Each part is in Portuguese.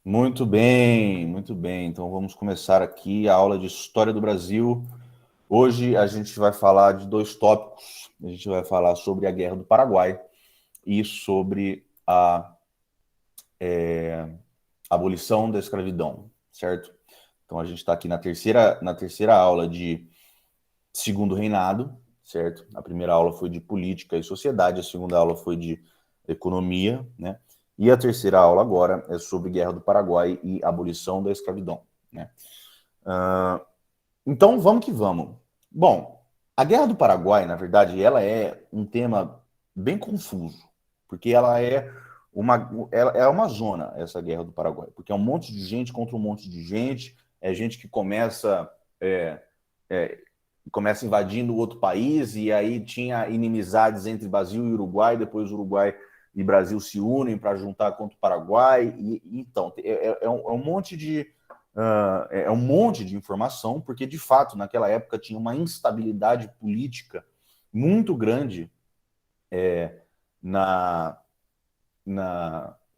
Muito bem, muito bem. Então vamos começar aqui a aula de História do Brasil. Hoje a gente vai falar de dois tópicos. A gente vai falar sobre a Guerra do Paraguai e sobre a abolição da escravidão, certo? Então a gente está aqui na terceira aula de Segundo Reinado, certo? A primeira aula foi de Política e Sociedade, a segunda aula foi de Economia, né? E a terceira aula agora é sobre Guerra do Paraguai e abolição da escravidão, né? Então, vamos que vamos. Bom, a Guerra do Paraguai, na verdade, ela é um tema bem confuso, porque ela é uma zona, essa Guerra do Paraguai, porque é um monte de gente contra um monte de gente, é gente que é, é, começa invadindo outro país, e aí tinha inimizades entre Brasil e Uruguai, depois Uruguai e Brasil se unem para juntar contra o Paraguai, então, é um monte de é um monte de informação, porque de fato naquela época tinha uma instabilidade política muito grande na,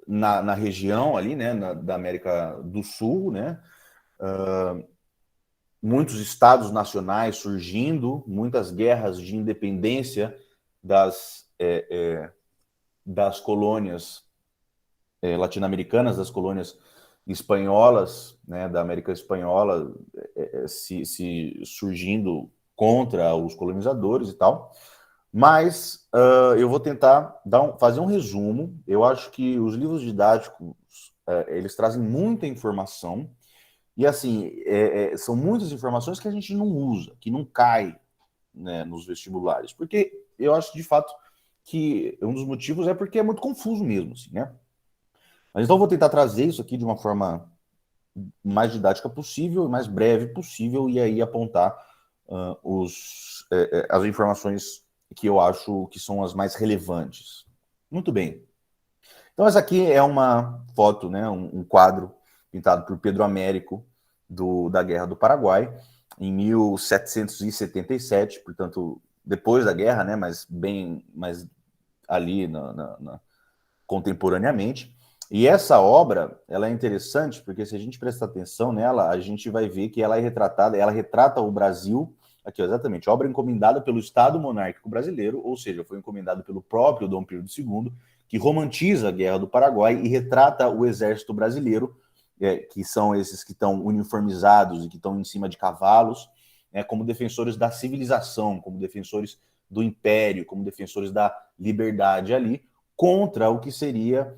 na região ali, né, da América do Sul, né, muitos estados nacionais surgindo, muitas guerras de independência das colônias latino-americanas, das colônias espanholas, né, da América Espanhola, se surgindo contra os colonizadores e tal. Mas eu vou tentar fazer um resumo. Eu acho que os livros didáticos eles trazem muita informação e assim são muitas informações que a gente não usa, que não cai, né, nos vestibulares, porque eu acho de fato que um dos motivos é porque é muito confuso mesmo, assim, né? Mas então eu vou tentar trazer isso aqui de uma forma mais didática possível, mais breve possível, e aí apontar as informações que eu acho que são as mais relevantes. Muito bem. Então, essa aqui é uma foto, né, um quadro pintado por Pedro Américo da Guerra do Paraguai, em 1777, portanto, depois da guerra, né, mas bem mais ali contemporaneamente. E essa obra, ela é interessante porque se a gente prestar atenção nela, a gente vai ver que ela retrata o Brasil, aqui ó, exatamente, obra encomendada pelo Estado monárquico brasileiro, ou seja, foi encomendada pelo próprio Dom Pedro II, que romantiza a Guerra do Paraguai e retrata o exército brasileiro, que são esses que estão uniformizados e que estão em cima de cavalos, como defensores da civilização, como defensores do império, como defensores da liberdade ali, contra o que seria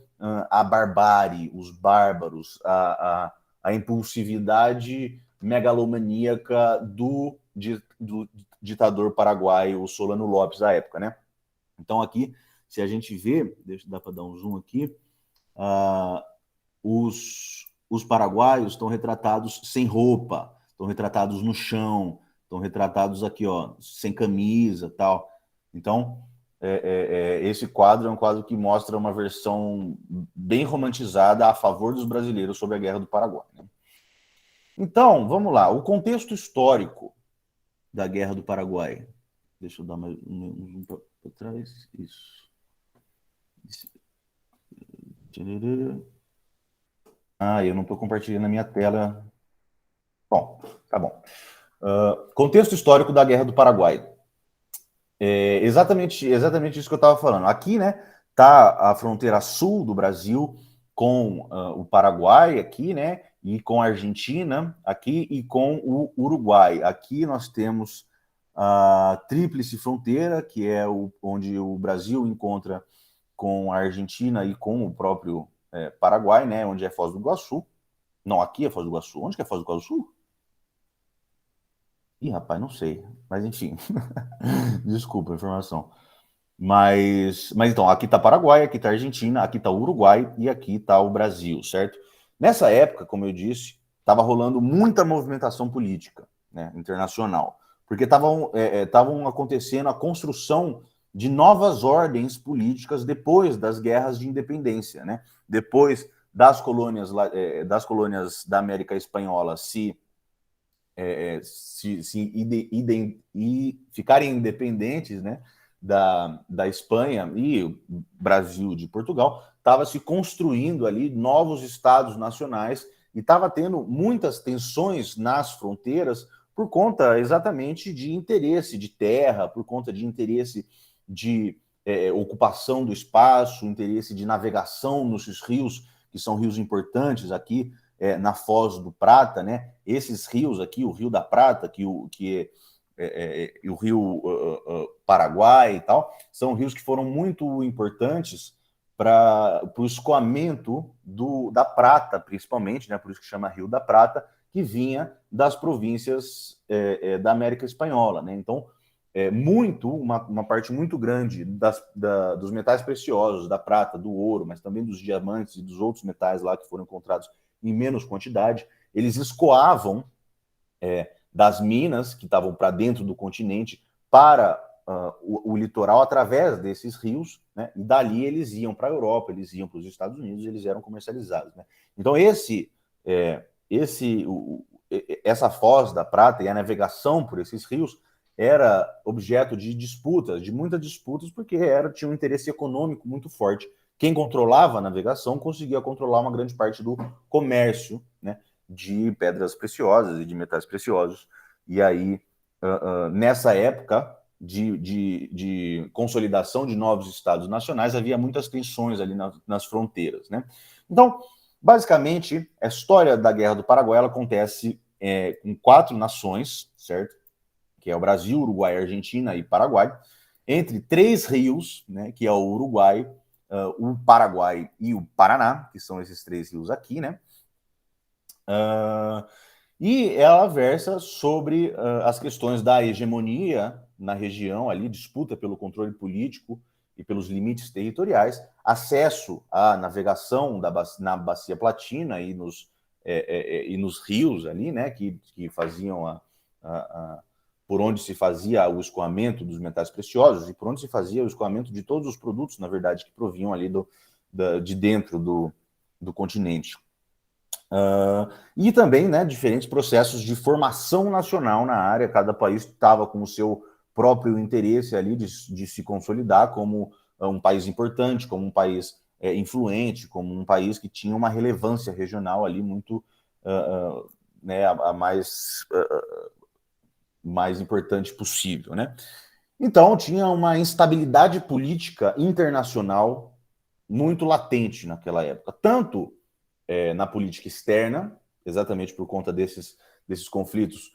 a barbárie, os bárbaros, a impulsividade megalomaníaca do ditador paraguaio Solano Lopes da época, né? Então aqui, se a gente vê, deixa dar para dar um zoom aqui, uh, os paraguaios estão retratados sem roupa, estão retratados no chão, estão retratados aqui, ó, sem camisa, tal. Então, esse quadro é um quadro que mostra uma versão bem romantizada a favor dos brasileiros sobre a Guerra do Paraguai, né? Então, vamos lá. O contexto histórico da Guerra do Paraguai. Deixa eu dar mais um zoom para trás. Isso. Ah, eu não estou compartilhando a minha tela. Bom, tá bom. Contexto histórico da Guerra do Paraguai. Exatamente isso que eu estava falando. Aqui, né, tá a fronteira sul do Brasil com o Paraguai aqui, né, e com a Argentina aqui e com o Uruguai. Aqui nós temos a tríplice fronteira, que é onde o Brasil encontra com a Argentina e com o próprio Paraguai, né, onde é Foz do Iguaçu. Não, aqui é Foz do Iguaçu. Onde que é Foz do Iguaçu? Ih, rapaz, não sei. Mas enfim, desculpa a informação. Mas então, aqui está Paraguai, aqui está Argentina, aqui está Uruguai e aqui está o Brasil, certo? Nessa época, como eu disse, estava rolando muita movimentação política, né, internacional, porque estavam acontecendo a construção de novas ordens políticas depois das guerras de independência, né? Depois das colônias da América Espanhola se ficarem independentes, né, da Espanha e o Brasil de Portugal, estava se construindo ali novos estados nacionais e estava tendo muitas tensões nas fronteiras por conta exatamente de interesse de terra, por conta de interesse de ocupação do espaço, interesse de navegação nos rios, que são rios importantes aqui na Foz do Prata, né? Esses rios aqui, o Rio da Prata, que o Rio Paraguai e tal, são rios que foram muito importantes para o escoamento da prata, principalmente, né? Por isso que chama Rio da Prata, que vinha das províncias da América Espanhola, né? Então, uma parte muito grande dos metais preciosos, da prata, do ouro, mas também dos diamantes e dos outros metais lá que foram encontrados em menos quantidade, eles escoavam das minas que estavam para dentro do continente para o litoral através desses rios, né? E dali eles iam para a Europa, eles iam para os Estados Unidos, eles eram comercializados, né? Então essa Foz da Prata e a navegação por esses rios era objeto de disputas, de muitas disputas, porque tinha um interesse econômico muito forte. Quem controlava a navegação conseguia controlar uma grande parte do comércio, né, de pedras preciosas e de metais preciosos. E aí, nessa época de consolidação de novos estados nacionais, havia muitas tensões ali nas fronteiras, né? Então, basicamente, a história da Guerra do Paraguai ela acontece com 4 nações, certo? Que é o Brasil, Uruguai, Argentina e Paraguai, entre 3 rios, né? Que é o Uruguai, o Paraguai e o Paraná, que são esses 3 rios aqui, né? E ela versa sobre as questões da hegemonia na região, ali, disputa pelo controle político e pelos limites territoriais, acesso à navegação na Bacia Platina e nos rios ali, né, que faziam por onde se fazia o escoamento dos metais preciosos e por onde se fazia o escoamento de todos os produtos, na verdade, que provinham ali de dentro do continente. E também, né, diferentes processos de formação nacional na área. Cada país estava com o seu próprio interesse ali de se consolidar como um país importante, como um país influente, como um país que tinha uma relevância regional ali muito né, a mais importante possível, né? Então tinha uma instabilidade política internacional muito latente naquela época, tanto na política externa, exatamente por conta desses conflitos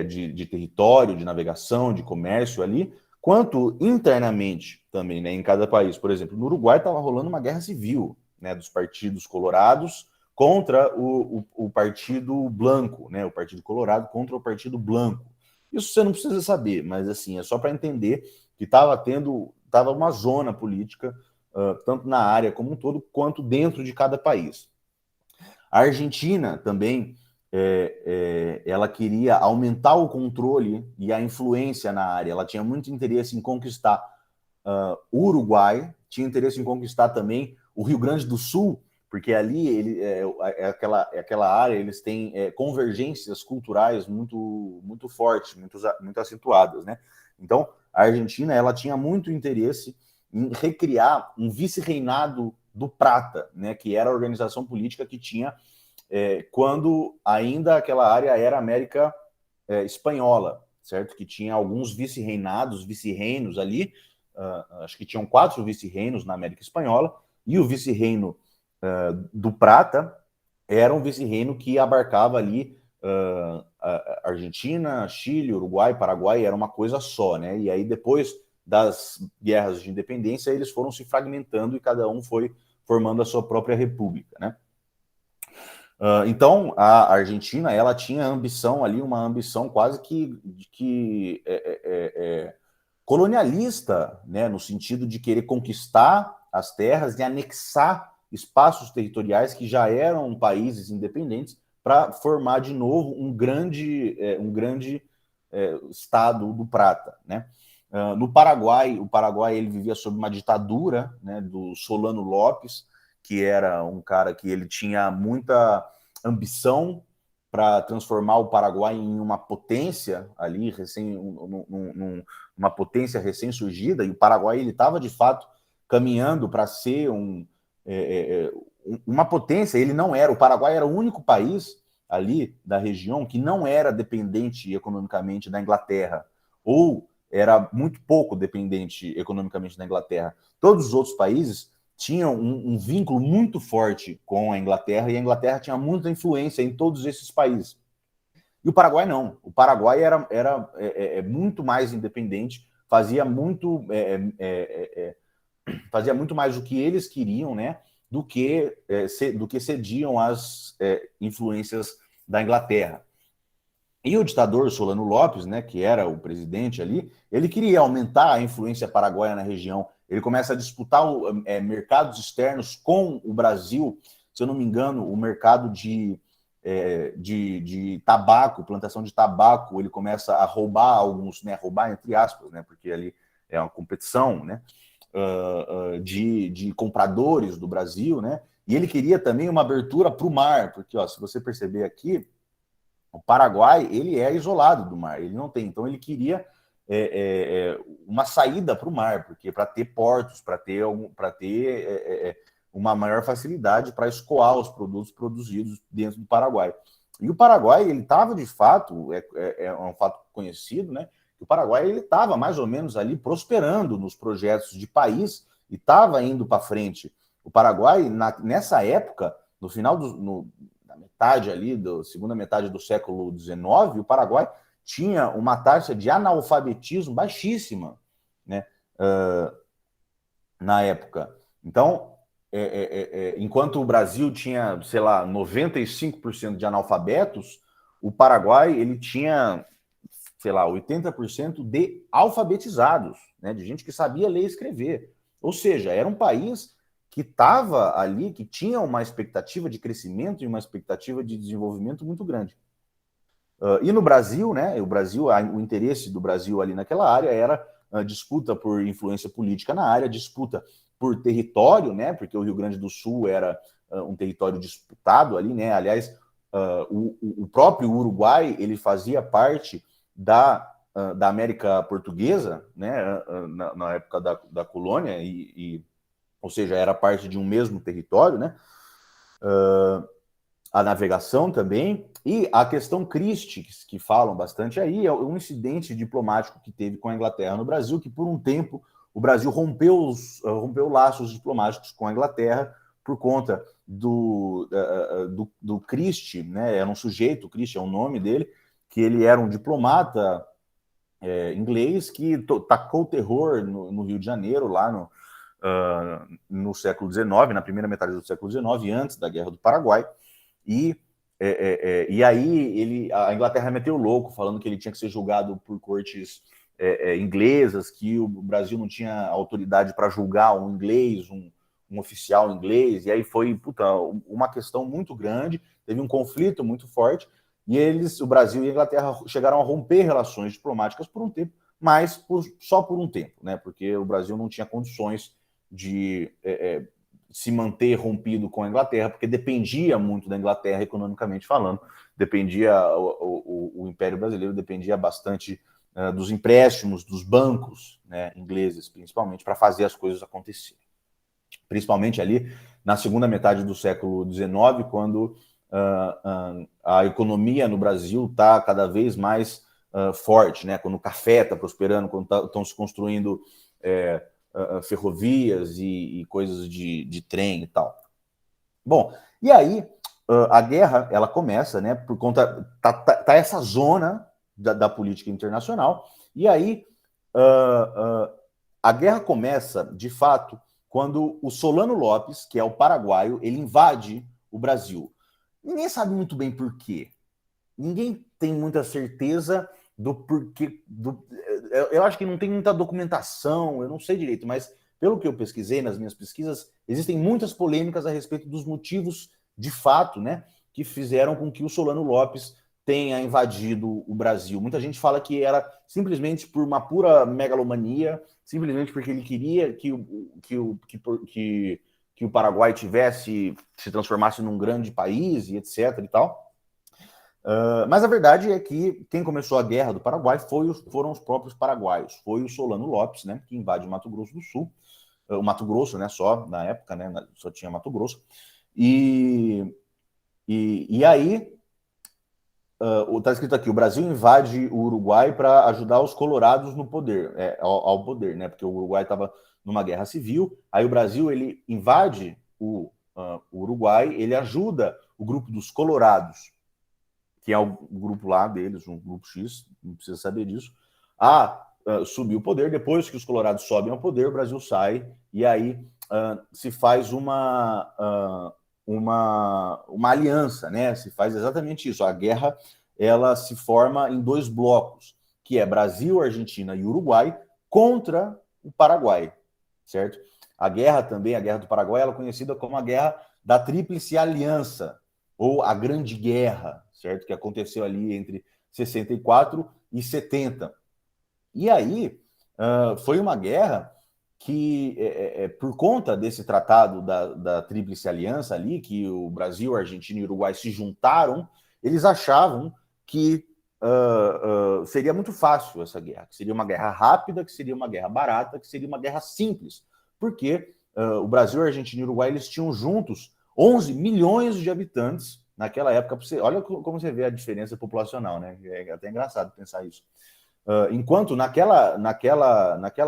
de território, de navegação, de comércio ali, quanto internamente também, né, em cada país. Por exemplo, no Uruguai estava rolando uma guerra civil, né, dos partidos colorados contra o Partido Blanco, né, o Partido Colorado contra o Partido Blanco. Isso você não precisa saber, mas assim, é só para entender que estava uma zona política, tanto na área como um todo, quanto dentro de cada país. A Argentina também, ela queria aumentar o controle e a influência na área. Ela tinha muito interesse em conquistar o Uruguai, tinha interesse em conquistar também o Rio Grande do Sul, porque ali aquela área, eles têm convergências culturais muito fortes, muito acentuadas, né? Então, a Argentina ela tinha muito interesse em recriar um vice-reinado do Prata, né, que era a organização política que tinha quando ainda aquela área era América Espanhola, certo? Que tinha alguns vice-reinados, vice-reinos ali, acho que tinham 4 vice-reinos na América Espanhola, e o vice-reino do Prata era um vice-reino que abarcava ali Argentina, Chile, Uruguai, Paraguai, era uma coisa só, né? E aí depois das guerras de independência, eles foram se fragmentando e cada um foi formando a sua própria república, né? Então, a Argentina, ela tinha ambição ali, uma ambição quase que colonialista, né, no sentido de querer conquistar as terras e anexar espaços territoriais que já eram países independentes para formar de novo um grande estado do Prata, né? No Paraguai, o Paraguai ele vivia sob uma ditadura, né, do Solano Lopes, que era um cara que ele tinha muita ambição para transformar o Paraguai em uma potência ali, uma potência recém-surgida, e o Paraguai ele estava de fato caminhando para ser uma potência. Ele não era, o Paraguai era o único país ali da região que não era dependente economicamente da Inglaterra, ou era muito pouco dependente economicamente da Inglaterra. Todos os outros países tinham um vínculo muito forte com a Inglaterra, e a Inglaterra tinha muita influência em todos esses países. E o Paraguai não. O Paraguai era muito mais independente, fazia muito mais o que eles queriam, né, do que cediam às influências da Inglaterra. E o ditador Solano Lopes, né, que era o presidente ali, ele queria aumentar a influência paraguaia na região. Ele começa a disputar mercados externos com o Brasil. Se eu não me engano, o mercado de tabaco, plantação de tabaco, ele começa a roubar alguns, né, roubar entre aspas, né, porque ali é uma competição, né, de compradores do Brasil, né, e ele queria também uma abertura para o mar, porque, ó, se você perceber aqui, o Paraguai, ele é isolado do mar, ele não tem, então ele queria uma saída para o mar, porque para ter portos, para ter uma maior facilidade para escoar os produtos produzidos dentro do Paraguai. E o Paraguai, ele estava de fato, é um fato conhecido, né? Que o Paraguai ele estava mais ou menos ali prosperando nos projetos de país e estava indo para frente. O Paraguai, nessa época, no final da metade ali, segunda metade do século XIX, o Paraguai tinha uma taxa de analfabetismo baixíssima, né? Na época. Então, enquanto o Brasil tinha, sei lá, 95% de analfabetos, o Paraguai ele tinha, sei lá, 80% de alfabetizados, né, de gente que sabia ler e escrever. Ou seja, era um país que estava ali, que tinha uma expectativa de crescimento e uma expectativa de desenvolvimento muito grande. E no Brasil, né, o interesse do Brasil ali naquela área era disputa por influência política na área, disputa por território, né, porque o Rio Grande do Sul era um território disputado ali, né, aliás, o próprio Uruguai, ele fazia parte da América Portuguesa, né, na época da colônia, ou seja, era parte de um mesmo território, né, a navegação também, e a questão Christie, que falam bastante aí, é um incidente diplomático que teve com a Inglaterra no Brasil, que por um tempo o Brasil rompeu laços diplomáticos com a Inglaterra por conta do Christie, né? Era um sujeito, Christie é o nome dele, que ele era um diplomata inglês que tacou terror no Rio de Janeiro, lá no século XIX, na primeira metade do século XIX, antes da Guerra do Paraguai. E aí a Inglaterra meteu o louco, falando que ele tinha que ser julgado por cortes inglesas, que o Brasil não tinha autoridade para julgar um inglês, um oficial inglês, e aí foi uma questão muito grande, teve um conflito muito forte, e o Brasil e a Inglaterra chegaram a romper relações diplomáticas por um tempo, mas só por um tempo, né? Porque o Brasil não tinha condições de se manter rompido com a Inglaterra, porque dependia muito da Inglaterra economicamente falando, o Império Brasileiro dependia bastante dos empréstimos dos bancos, né, ingleses, principalmente, para fazer as coisas acontecerem. Principalmente ali na segunda metade do século XIX, quando a economia no Brasil está cada vez mais forte, né? Quando o café está prosperando, quando estão se construindo ferrovias e coisas de trem e tal. Bom, e aí a guerra ela começa, né? Por conta tá essa zona da política internacional, e aí a guerra começa de fato quando o Solano Lopes, que é o paraguaio, ele invade o Brasil. Ninguém sabe muito bem por quê. Ninguém tem muita certeza do porquê. Eu acho que não tem muita documentação, eu não sei direito, mas pelo que eu pesquisei nas minhas pesquisas, existem muitas polêmicas a respeito dos motivos de fato, né, que fizeram com que o Solano Lopes tenha invadido o Brasil. Muita gente fala que era simplesmente por uma pura megalomania, simplesmente porque ele queria que o Paraguai se transformasse num grande país e etc. e tal. Mas a verdade é que quem começou a guerra do Paraguai foram os próprios paraguaios. Foi o Solano Lopes, né, que invade Mato Grosso do Sul. o Mato Grosso, né, só na época, né, só tinha Mato Grosso, e aí está escrito aqui, o Brasil invade o Uruguai para ajudar os colorados no poder, ao poder, né, porque o Uruguai estava numa guerra civil, aí o Brasil ele invade o Uruguai, ele ajuda o grupo dos colorados, que é o grupo lá deles, um grupo X, não precisa saber disso, a subir o poder. Depois que os colorados sobem ao poder, o Brasil sai, e aí se faz uma aliança, né? Se faz exatamente isso. A guerra ela se forma em dois blocos, que é Brasil, Argentina e Uruguai contra o Paraguai, certo? A guerra também, a Guerra do Paraguai, ela é conhecida como a Guerra da Tríplice Aliança, ou a Grande Guerra, certo? Que aconteceu ali entre 64 e 70. E aí foi uma guerra que, por conta desse tratado da Tríplice Aliança ali, que o Brasil, a Argentina e o Uruguai se juntaram, eles achavam que seria muito fácil essa guerra, que seria uma guerra rápida, que seria uma guerra barata, que seria uma guerra simples, porque o Brasil, a Argentina e o Uruguai eles tinham juntos 11 milhões de habitantes naquela época. Olha como você vê a diferença populacional, né? É até engraçado pensar isso. Enquanto naquela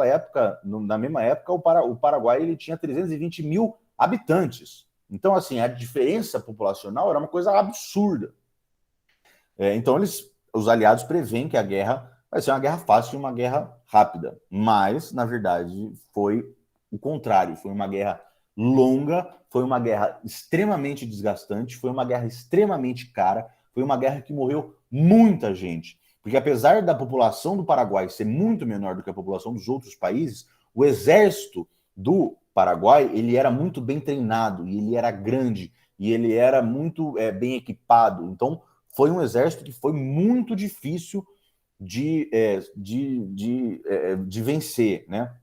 época, na mesma época, o Paraguai ele tinha 320 mil habitantes. Então, assim, a diferença populacional era uma coisa absurda. Então, os aliados preveem que a guerra vai ser uma guerra fácil e uma guerra rápida. Mas, na verdade, foi o contrário. Foi uma guerra longa, foi uma guerra extremamente desgastante, foi uma guerra extremamente cara, foi uma guerra que morreu muita gente. Porque apesar da população do Paraguai ser muito menor do que a população dos outros países, o exército do Paraguai ele era muito bem treinado, e ele era grande, e ele era muito bem equipado. Então, foi um exército que foi muito difícil de vencer, né?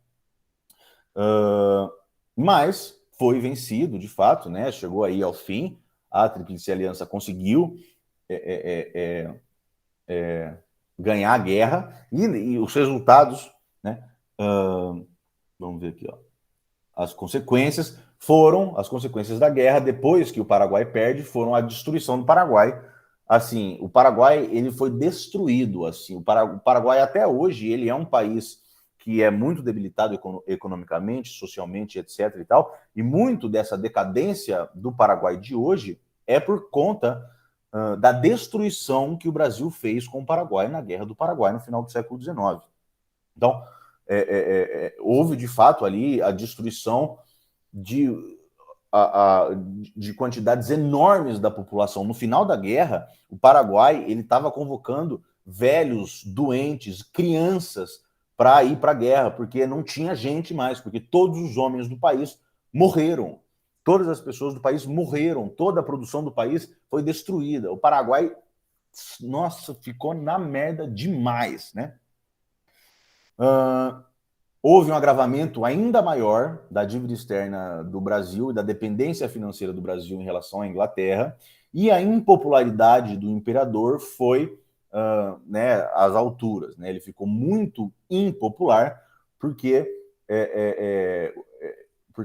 Mas foi vencido, de fato, né? Chegou aí ao fim, a Tríplice Aliança conseguiu ganhar a guerra, e os resultados, né? Vamos ver aqui, ó. As consequências da guerra, depois que o Paraguai perde, foram a destruição do Paraguai. Assim, o Paraguai ele foi destruído. Assim, o Paraguai até hoje ele é um país que é muito debilitado economicamente, socialmente, etc. e tal. E muito dessa decadência do Paraguai de hoje é por conta da destruição que o Brasil fez com o Paraguai na Guerra do Paraguai no final do século XIX. Então, houve de fato ali a destruição de quantidades enormes da população. No final da guerra, o Paraguai ele estava convocando velhos, doentes, crianças para ir para a guerra, porque não tinha gente mais, porque todos os homens do país morreram. Todas as pessoas do país morreram, toda a produção do país foi destruída. O Paraguai, nossa, ficou na merda demais, né? Houve um agravamento ainda maior da dívida externa do Brasil e da dependência financeira do Brasil em relação à Inglaterra, e a impopularidade do imperador foi às alturas. Né? Ele ficou muito impopular porque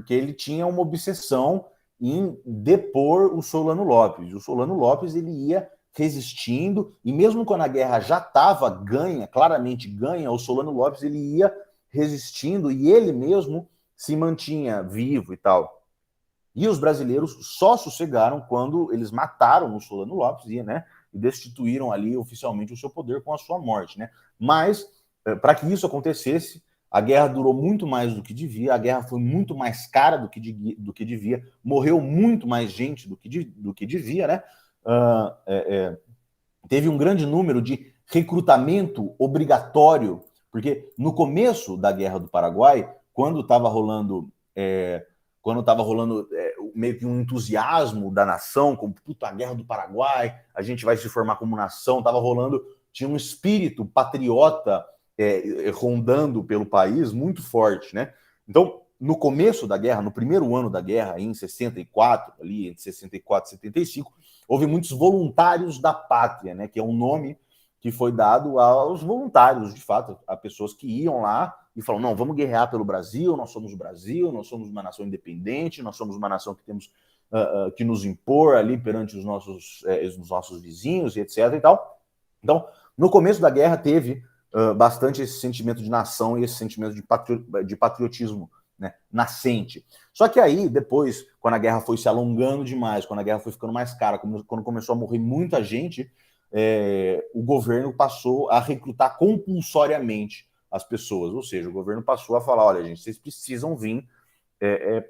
ele tinha uma obsessão em depor o Solano Lopes. O Solano Lopes ele ia resistindo, e mesmo quando a guerra já estava ganha, claramente ganha, o Solano Lopes ele ia resistindo, e ele mesmo se mantinha vivo e tal. E os brasileiros só sossegaram quando eles mataram o Solano Lopes e destituíram ali oficialmente o seu poder com a sua morte. Né? Mas, para que isso acontecesse, a guerra durou muito mais do que devia, a guerra foi muito mais cara do que devia, morreu muito mais gente do que devia, né? Teve um grande número de recrutamento obrigatório, porque no começo da Guerra do Paraguai, quando estava rolando meio que um entusiasmo da nação, como puta, a Guerra do Paraguai, a gente vai se formar como nação, tinha um espírito patriota rondando pelo país muito forte, né? Então, no começo da guerra, no primeiro ano da guerra, em 64, ali entre 64 e 75, houve muitos voluntários da pátria, né? Que é um nome que foi dado aos voluntários, de fato, a pessoas que iam lá e falam, não, vamos guerrear pelo Brasil, nós somos o Brasil, nós somos uma nação independente, nós somos uma nação que temos que nos impor ali perante os nossos vizinhos e etc. e tal. Então, no começo da guerra teve bastante esse sentimento de nação e esse sentimento de patriotismo, né, nascente. Só que aí, depois, quando a guerra foi se alongando demais, quando a guerra foi ficando mais cara, quando começou a morrer muita gente, o governo passou a recrutar compulsoriamente as pessoas. Ou seja, o governo passou a falar, olha, gente, vocês precisam vir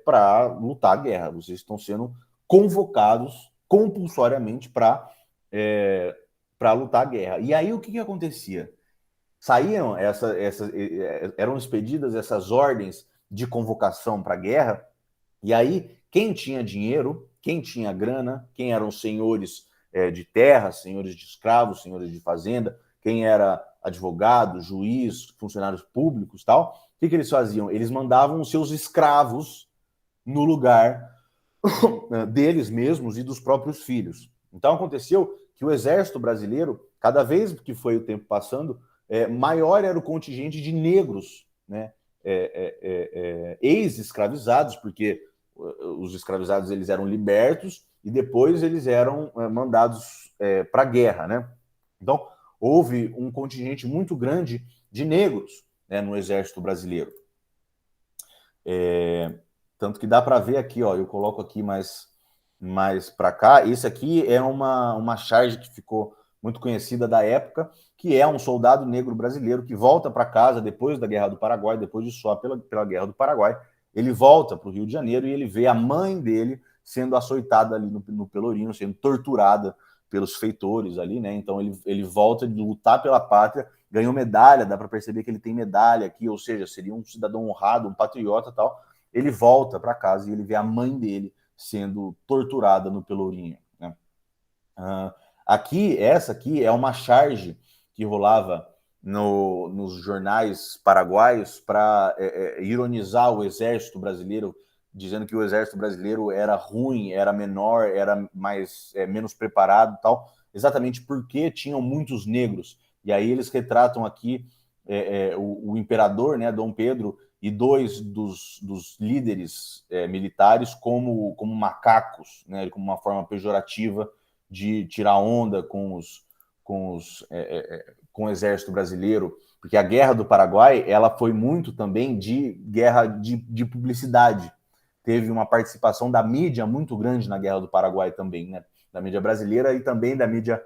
para lutar a guerra. Vocês estão sendo convocados compulsoriamente para lutar a guerra. E aí, o que acontecia? Saíam eram expedidas essas ordens de convocação para a guerra, e aí quem tinha dinheiro, quem tinha grana, quem eram senhores de terra, senhores de escravos, senhores de fazenda, quem era advogado, juiz, funcionários públicos, tal, o que eles faziam? Eles mandavam os seus escravos no lugar deles mesmos e dos próprios filhos. Então aconteceu que o exército brasileiro, cada vez que foi o tempo passando, maior era o contingente de negros, né, ex-escravizados, porque os escravizados eles eram libertos e depois eles eram mandados para a guerra, né? Então houve um contingente muito grande de negros, né, no exército brasileiro. Tanto que dá para ver aqui, ó, eu coloco aqui mais para cá. Esse aqui é uma charge que ficou muito conhecida da época, que é um soldado negro brasileiro que volta para casa depois da Guerra do Paraguai, depois de suar pela Guerra do Paraguai. Ele volta para o Rio de Janeiro e ele vê a mãe dele sendo açoitada ali no Pelourinho, sendo torturada pelos feitores ali, né? Então ele volta de lutar pela pátria, ganhou medalha, dá para perceber que ele tem medalha aqui, ou seja, seria um cidadão honrado, um patriota e tal. Ele volta para casa e ele vê a mãe dele sendo torturada no Pelourinho, né? Essa aqui é uma charge que rolava nos jornais paraguaios para ironizar o exército brasileiro, dizendo que o exército brasileiro era ruim, era menor, era menos preparado e tal, exatamente porque tinham muitos negros. E aí eles retratam aqui o imperador, né, Dom Pedro, e dois dos líderes militares como macacos, né, como uma forma pejorativa de tirar onda com o exército brasileiro, porque a Guerra do Paraguai ela foi muito também de guerra de publicidade. Teve uma participação da mídia muito grande na Guerra do Paraguai também, né? Da mídia brasileira e também da mídia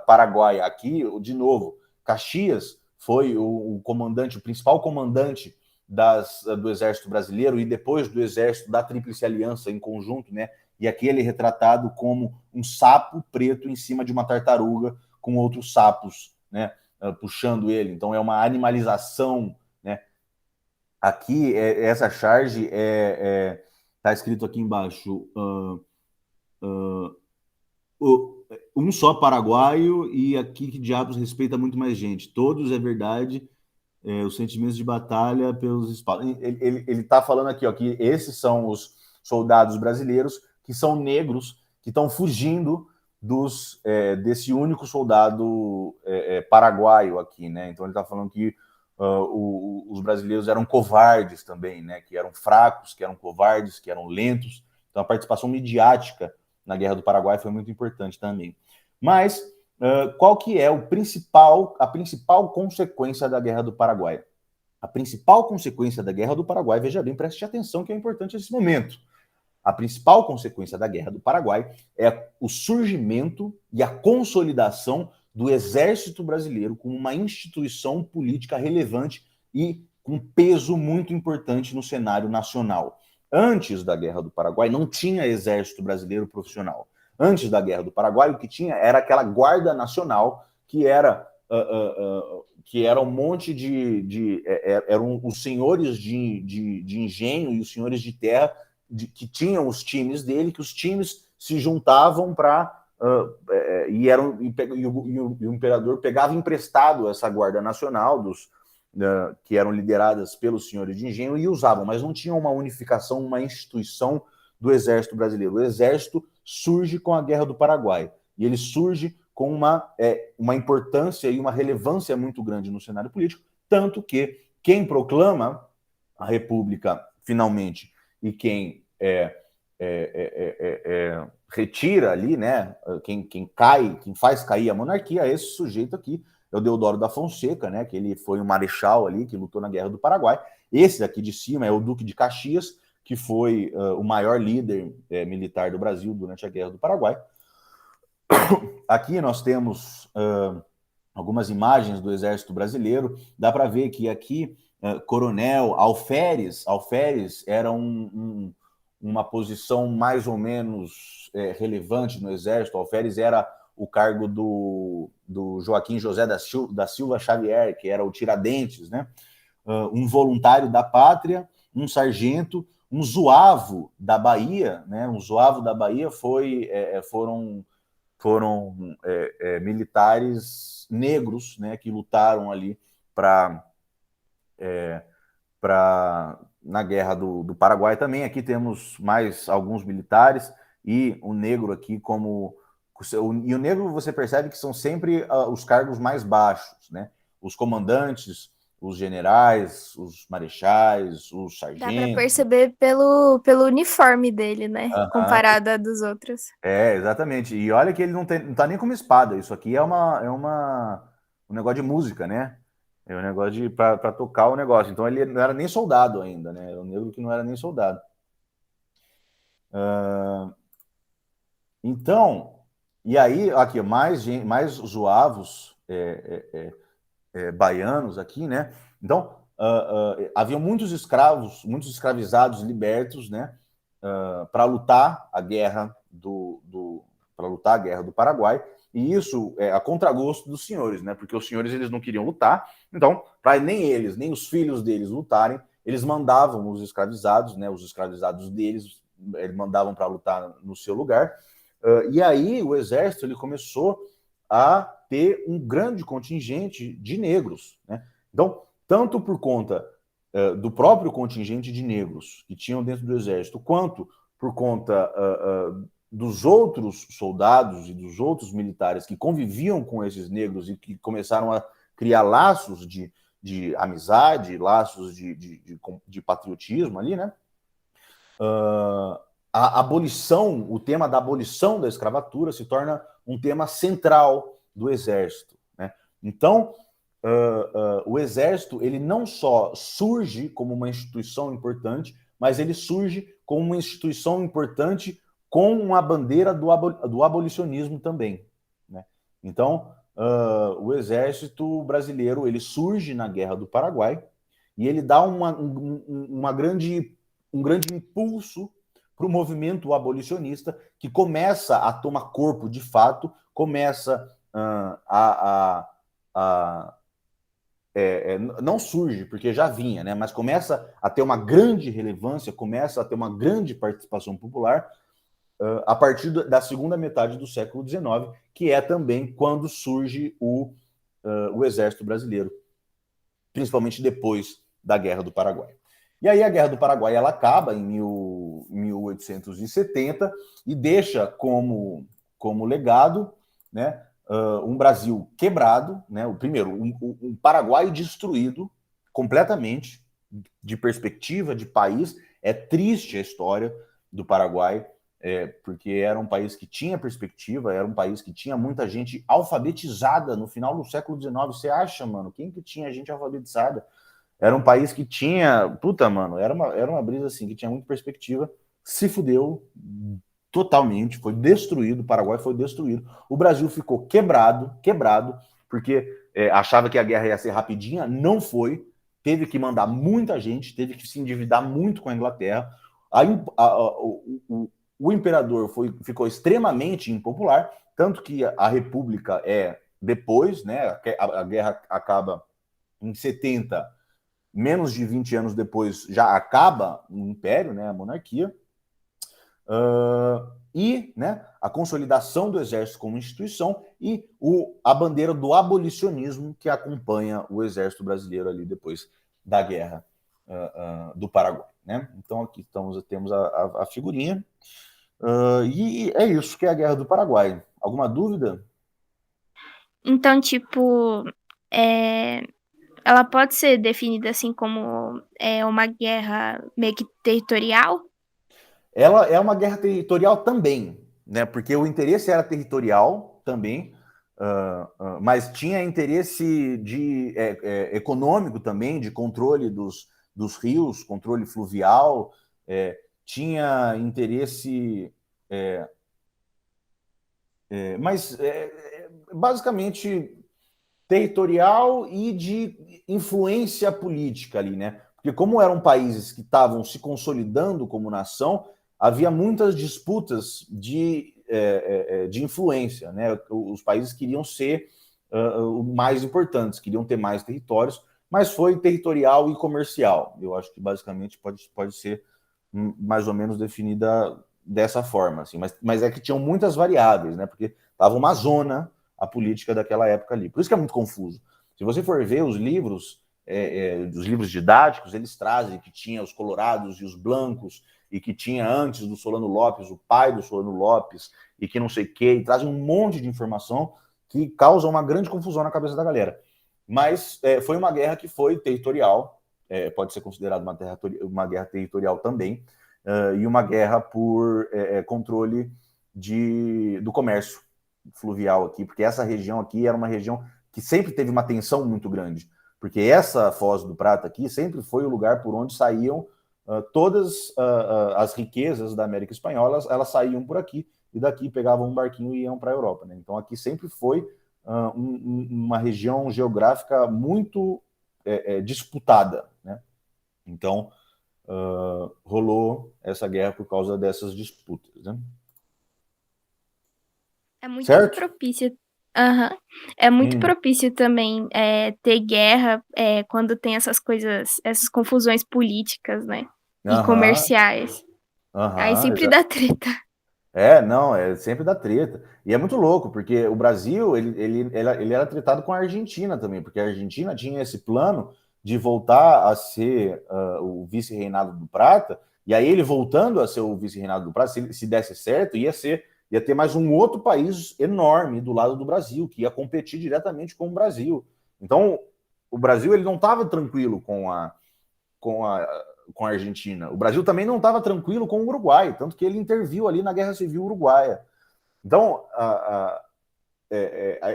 paraguaia. Aqui, de novo, Caxias foi o principal comandante do Exército Brasileiro e depois do Exército da Tríplice Aliança em conjunto, né? E aqui ele é retratado como um sapo preto em cima de uma tartaruga com outros sapos, né, puxando ele. Então é uma animalização, né? Aqui, essa charge está escrito aqui embaixo, um só paraguaio e aqui que diabos respeita muito mais gente. Todos é verdade, os sentimentos de batalha pelos espaços. Ele está falando aqui, ó, que esses são os soldados brasileiros que são negros, que estão fugindo desse único soldado paraguaio aqui, né? Então ele está falando que os brasileiros eram covardes também, né? Que eram fracos, que eram covardes, que eram lentos. Então a participação midiática na Guerra do Paraguai foi muito importante também. Mas qual que é a principal consequência da Guerra do Paraguai? A principal consequência da Guerra do Paraguai, veja bem, preste atenção que é importante nesse momento. A principal consequência da Guerra do Paraguai é o surgimento e a consolidação do Exército Brasileiro como uma instituição política relevante e com peso muito importante no cenário nacional. Antes da Guerra do Paraguai, não tinha Exército Brasileiro profissional. Antes da Guerra do Paraguai, o que tinha era aquela Guarda Nacional, que era um monte eram os senhores de engenho e os senhores de terra que tinham os times dele, que os times se juntavam para e o imperador pegava emprestado essa Guarda Nacional que eram lideradas pelos senhores de engenho e usavam, mas não tinha uma unificação, uma instituição do Exército Brasileiro. O Exército surge com a Guerra do Paraguai e ele surge com uma importância e uma relevância muito grande no cenário político, tanto que quem proclama a República finalmente e quem retira ali, né? Quem faz cair a monarquia é esse sujeito aqui, é o Deodoro da Fonseca, né? Que ele foi um marechal ali que lutou na Guerra do Paraguai. Esse daqui de cima é o Duque de Caxias, que foi o maior líder militar do Brasil durante a Guerra do Paraguai. Aqui nós temos algumas imagens do Exército Brasileiro. Dá para ver que aqui Coronel Alferes era uma posição mais ou menos relevante no Exército. Alferes era o cargo do Joaquim José da Silva Xavier, que era o Tiradentes, né? Um voluntário da pátria, um sargento, um zuavo da Bahia, né? Um zuavo da Bahia foram militares negros, né, que lutaram ali na Guerra do Paraguai também. Aqui temos mais alguns militares e o negro aqui como... E o negro você percebe que são sempre os cargos mais baixos, né? Os comandantes, os generais, os marechais, os sargentos. Dá para perceber pelo uniforme dele, né? Comparado a dos outros. Exatamente. E olha que ele não tá nem como espada. Isso aqui é um negócio de música, né? É um negócio para tocar o negócio. Então ele não era nem soldado ainda, né? Era um negro que não era nem soldado. Então, e aí, aqui, mais zuavos baianos aqui, né? Então, havia muitos escravos, muitos escravizados libertos, né? Para lutar a guerra para lutar a guerra do Paraguai, e isso é a contragosto dos senhores, né? Porque os senhores eles não queriam lutar, então, para nem eles, nem os filhos deles lutarem, eles mandavam os escravizados, né? Os escravizados deles, eles mandavam para lutar no seu lugar. E aí o exército ele começou a ter um grande contingente de negros, né? Então, tanto por conta do próprio contingente de negros que tinham dentro do exército, quanto por conta dos outros soldados e dos outros militares que conviviam com esses negros e que começaram a criar laços de amizade, laços de patriotismo ali, né? A abolição, o tema da abolição da escravatura se torna um tema central do exército, né? Então, o exército ele não só surge como uma instituição importante, mas ele surge como uma instituição importante com uma bandeira do abolicionismo também, né? Então, o exército brasileiro ele surge na Guerra do Paraguai e ele dá um grande impulso para o movimento abolicionista que começa a tomar corpo de fato, começa não surge, porque já vinha, né? Mas começa a ter uma grande relevância, começa a ter uma grande participação popular a partir da segunda metade do século XIX, que é também quando surge o Exército Brasileiro, principalmente depois da Guerra do Paraguai. E aí a Guerra do Paraguai ela acaba em 1870 e deixa como legado, né, um Brasil quebrado, né, primeiro, um Paraguai destruído completamente de perspectiva de país. É triste a história do Paraguai, porque era um país que tinha perspectiva, era um país que tinha muita gente alfabetizada no final do século XIX. Você acha, mano, quem que tinha gente alfabetizada? Era um país que tinha... Puta, mano, era uma brisa assim, que tinha muita perspectiva. Se fudeu totalmente, foi destruído, o Paraguai foi destruído. O Brasil ficou quebrado, porque achava que a guerra ia ser rapidinha, não foi. Teve que mandar muita gente, teve que se endividar muito com a Inglaterra. O imperador ficou extremamente impopular, tanto que a República depois, né? A guerra acaba em 70, menos de 20 anos depois já acaba o Império, né, a monarquia, e né, a consolidação do Exército como instituição e a bandeira do abolicionismo que acompanha o Exército Brasileiro ali depois da Guerra do Paraguai. Né? Então aqui temos a figurinha, e é isso que é a Guerra do Paraguai. Alguma dúvida? Então, tipo, ela pode ser definida assim como uma guerra meio que territorial? Ela é uma guerra territorial também, né? Porque o interesse era territorial também, mas tinha interesse econômico também, de controle dos rios, controle fluvial, tinha interesse, mas basicamente territorial e de influência política ali, né? Porque como eram países que estavam se consolidando como nação, havia muitas disputas de influência, né? Os países queriam ser mais importantes, queriam ter mais territórios, mas foi territorial e comercial. Eu acho que basicamente pode ser mais ou menos definida dessa forma, assim. Mas é que tinham muitas variáveis, né? Porque estava uma zona a política daquela época ali. Por isso que é muito confuso. Se você for ver os livros didáticos, eles trazem que tinha os colorados e os blancos, e que tinha antes do Solano Lopes, o pai do Solano Lopes, e que não sei o quê, e trazem um monte de informação que causa uma grande confusão na cabeça da galera. Mas foi uma guerra que foi territorial, pode ser considerada uma guerra territorial também, e uma guerra por controle do comércio fluvial aqui, porque essa região aqui era uma região que sempre teve uma tensão muito grande, porque essa Foz do Prata aqui sempre foi o lugar por onde saíam todas as riquezas da América Espanhola, elas saíam por aqui, e daqui pegavam um barquinho e iam para a Europa, né? Então aqui sempre foi uma região geográfica muito disputada, né? Então rolou essa guerra por causa dessas disputas, né? É muito Certo? propício. Aham. É muito propício também ter guerra quando tem essas coisas, essas confusões políticas, né? E Aham, comerciais. Aí aham, sempre dá treta. não, sempre dá treta. E é muito louco, porque o Brasil, ele era tretado com a Argentina também, porque a Argentina tinha esse plano de voltar a ser o vice-reinado do Prata, e aí ele voltando a ser o vice-reinado do Prata, se desse certo, ia ter mais um outro país enorme do lado do Brasil, que ia competir diretamente com o Brasil. Então, o Brasil ele não estava tranquilo com a, com a Argentina. O Brasil também não estava tranquilo com o Uruguai, tanto que ele interviu ali na Guerra Civil Uruguaia. Então,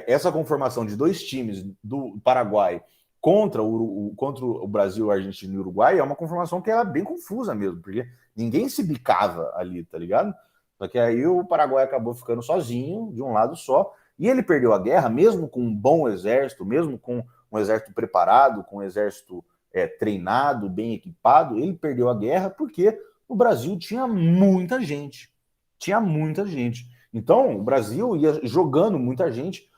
essa conformação de dois times do Paraguai contra o Brasil, Argentina e Uruguai é uma conformação que era bem confusa mesmo, porque ninguém se bicava ali, tá ligado? Só que aí o Paraguai acabou ficando sozinho, de um lado só, e ele perdeu a guerra, mesmo com um bom exército, mesmo com um exército preparado, com um exército treinado, bem equipado, ele perdeu a guerra porque o Brasil tinha muita gente. Tinha muita gente. Então, o Brasil ia jogando muita gente,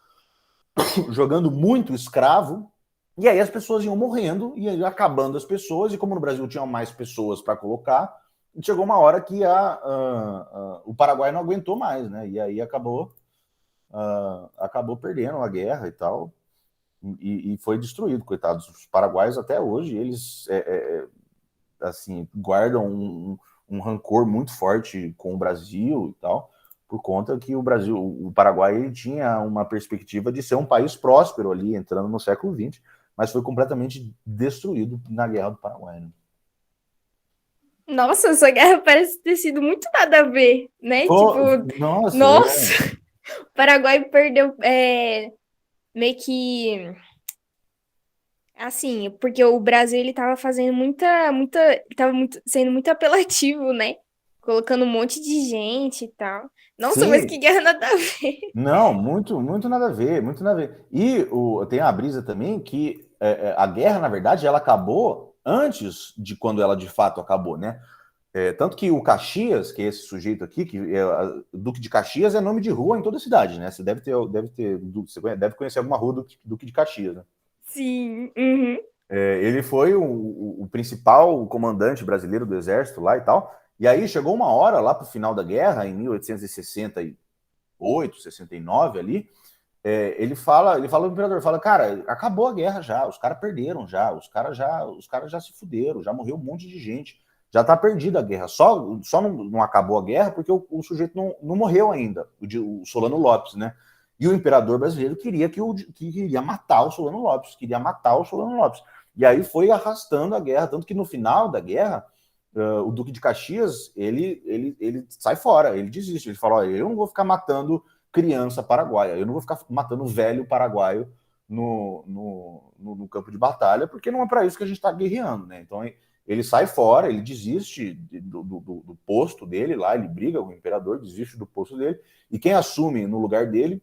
jogando muito escravo, e aí as pessoas iam morrendo, e ia acabando as pessoas, e como no Brasil tinha mais pessoas para colocar, chegou uma hora que o Paraguai não aguentou mais, né? E aí acabou perdendo a guerra e tal, e foi destruído, coitados. Os paraguaios até hoje, eles assim, guardam um rancor muito forte com o Brasil e tal, por conta que o Paraguai ele tinha uma perspectiva de ser um país próspero ali, entrando no século XX, mas foi completamente destruído na Guerra do Paraguai. Né? Nossa, essa guerra parece ter sido muito nada a ver, né? Tipo, Pô, nossa, nossa, o Paraguai perdeu meio que assim, porque o Brasil ele tava fazendo sendo muito apelativo, né? Colocando um monte de gente e tal. Nossa, mas que sim, guerra nada a ver. não, muito nada a ver, muito nada a ver. E tem a brisa também que a guerra, na verdade, ela acabou antes de quando ela de fato acabou, né? Tanto que o Caxias, que é esse sujeito aqui, que é Duque de Caxias, é nome de rua em toda a cidade, né? Você deve conhecer alguma rua do Duque de Caxias, né? Sim, uhum. Ele foi o principal comandante brasileiro do exército lá e tal. E aí chegou uma hora lá para o final da guerra, em 1868, 69 ali, ele fala ao imperador, fala, cara, acabou a guerra já, os caras perderam já, os caras já se fuderam, já morreu um monte de gente, já tá perdida a guerra. Só não acabou a guerra porque o sujeito não morreu ainda, o Solano Lopes, né? E o imperador brasileiro queria que queria matar o Solano Lopes, queria matar o Solano Lopes. E aí foi arrastando a guerra, tanto que no final da guerra, o Duque de Caxias, ele sai fora, ele desiste, ele fala, olha, eu não vou ficar matando criança paraguaia, eu não vou ficar matando velho paraguaio no campo de batalha, porque não é para isso que a gente está guerreando, né? Então ele sai fora, ele desiste do posto dele lá, ele briga com o imperador, desiste do posto dele, e quem assume no lugar dele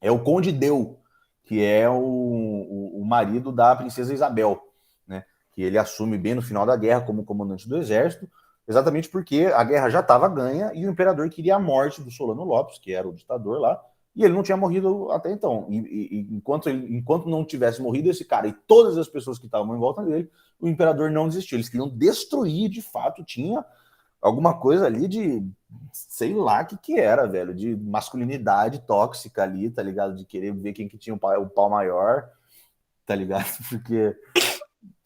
é o Conde Deu, que é o marido da princesa Isabel, né? Que ele assume bem no final da guerra como comandante do exército, exatamente porque a guerra já estava ganha e o imperador queria a morte do Solano Lopes, que era o ditador lá, e ele não tinha morrido até então. E enquanto não tivesse morrido esse cara e todas as pessoas que estavam em volta dele, o imperador não desistiu. Eles queriam destruir, de fato, tinha alguma coisa ali de sei lá o que era, velho, de masculinidade tóxica ali, tá ligado? De querer ver quem que tinha o pau maior, tá ligado? Porque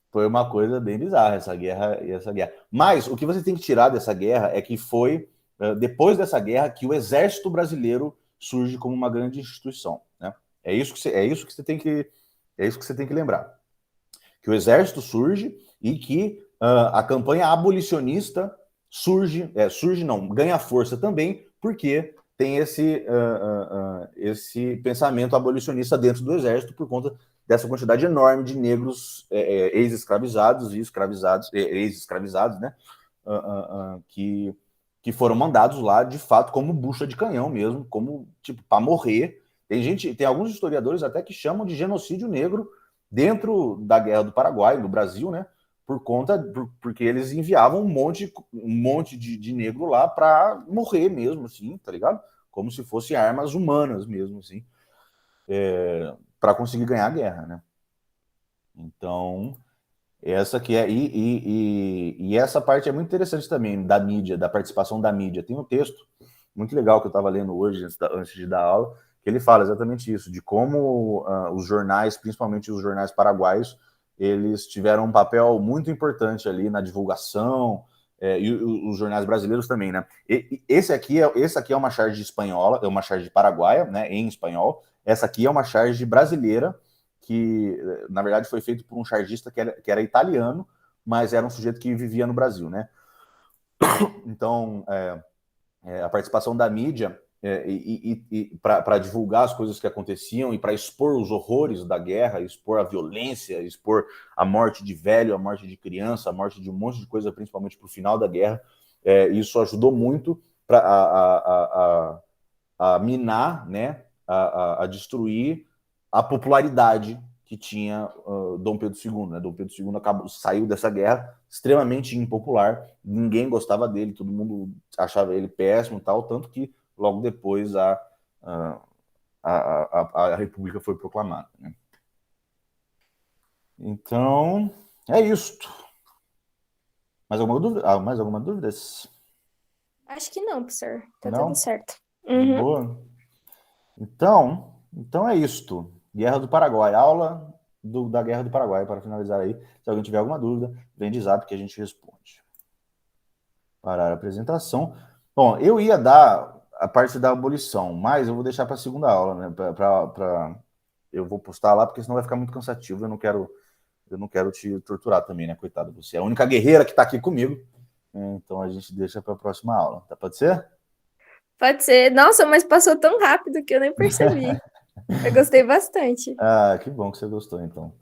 foi uma coisa bem bizarra essa guerra e essa guerra. Mas o que você tem que tirar dessa guerra é que foi depois dessa guerra que o exército brasileiro surge como uma grande instituição, né? É isso que você tem que lembrar. Que o exército surge e que a campanha abolicionista ganha força também, porque tem esse pensamento abolicionista dentro do exército por conta dessa quantidade enorme de negros ex-escravizados e ex-escravizados, né, que foram mandados lá, de fato, como bucha de canhão mesmo, como, tipo, para morrer. Tem alguns historiadores até que chamam de genocídio negro dentro da Guerra do Paraguai, no Brasil, né, porque eles enviavam um monte de negro lá para morrer mesmo, assim, tá ligado? Como se fossem armas humanas mesmo, assim, para conseguir ganhar a guerra, né? Então, essa que é. E essa parte é muito interessante também, da mídia, da participação da mídia. Tem um texto muito legal que eu estava lendo hoje, antes de dar aula, que ele fala exatamente isso, de como os jornais, principalmente os jornais paraguaios, eles tiveram um papel muito importante ali na divulgação, e os jornais brasileiros também, né? Esse aqui é uma charge espanhola, é uma charge paraguaia, né, em espanhol. Essa aqui é uma charge brasileira, que na verdade foi feito por um chargista que era italiano, mas era um sujeito que vivia no Brasil, né? Então, a participação da mídia para divulgar as coisas que aconteciam e para expor os horrores da guerra, expor a violência, expor a morte de velho, a morte de criança, a morte de um monte de coisa, principalmente para o final da guerra, isso ajudou muito a minar, né, a destruir a popularidade que tinha Dom Pedro II. Né? Dom Pedro II saiu dessa guerra extremamente impopular, ninguém gostava dele, todo mundo achava ele péssimo, tal, tanto que logo depois a República foi proclamada. Né? Então, é isto. Mais alguma dúvida? Mais alguma dúvida? Acho que não, professor. Tá tudo Não? certo. De Uhum. boa? Então é isto. Guerra do Paraguai. Aula da Guerra do Paraguai, para finalizar aí. Se alguém tiver alguma dúvida, vem de zap que a gente responde. Parar a apresentação. Bom, eu ia dar a parte da abolição, mas eu vou deixar para a segunda aula, né? Eu vou postar lá, porque senão vai ficar muito cansativo. Eu não quero te torturar também, né? Coitado, você é a única guerreira que está aqui comigo. Então a gente deixa para a próxima aula. Tá? Pode ser? Pode ser. Nossa, mas passou tão rápido que eu nem percebi. Eu gostei bastante. Ah, que bom que você gostou, então.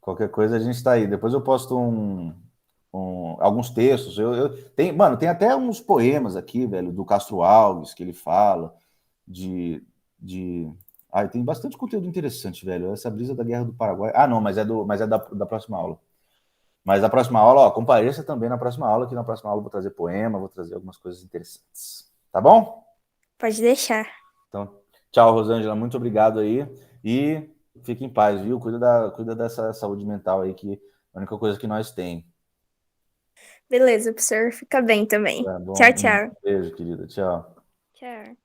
Qualquer coisa a gente está aí. Depois eu posto alguns textos. Tem até uns poemas aqui, velho, do Castro Alves, que ele fala de, de... tem bastante conteúdo interessante, velho. Essa brisa da Guerra do Paraguai. Ah, não, mas é da próxima aula. Mas na próxima aula, ó, compareça também na próxima aula, que na próxima aula eu vou trazer poema, vou trazer algumas coisas interessantes. Tá bom? Pode deixar. Então, tchau, Rosângela. Muito obrigado aí. E fique em paz, viu? Cuida dessa saúde mental aí, que é a única coisa que nós tem. Beleza, professor. Fica bem também. Tá bom? Tchau, tchau. Beijo, querida. Tchau. Tchau.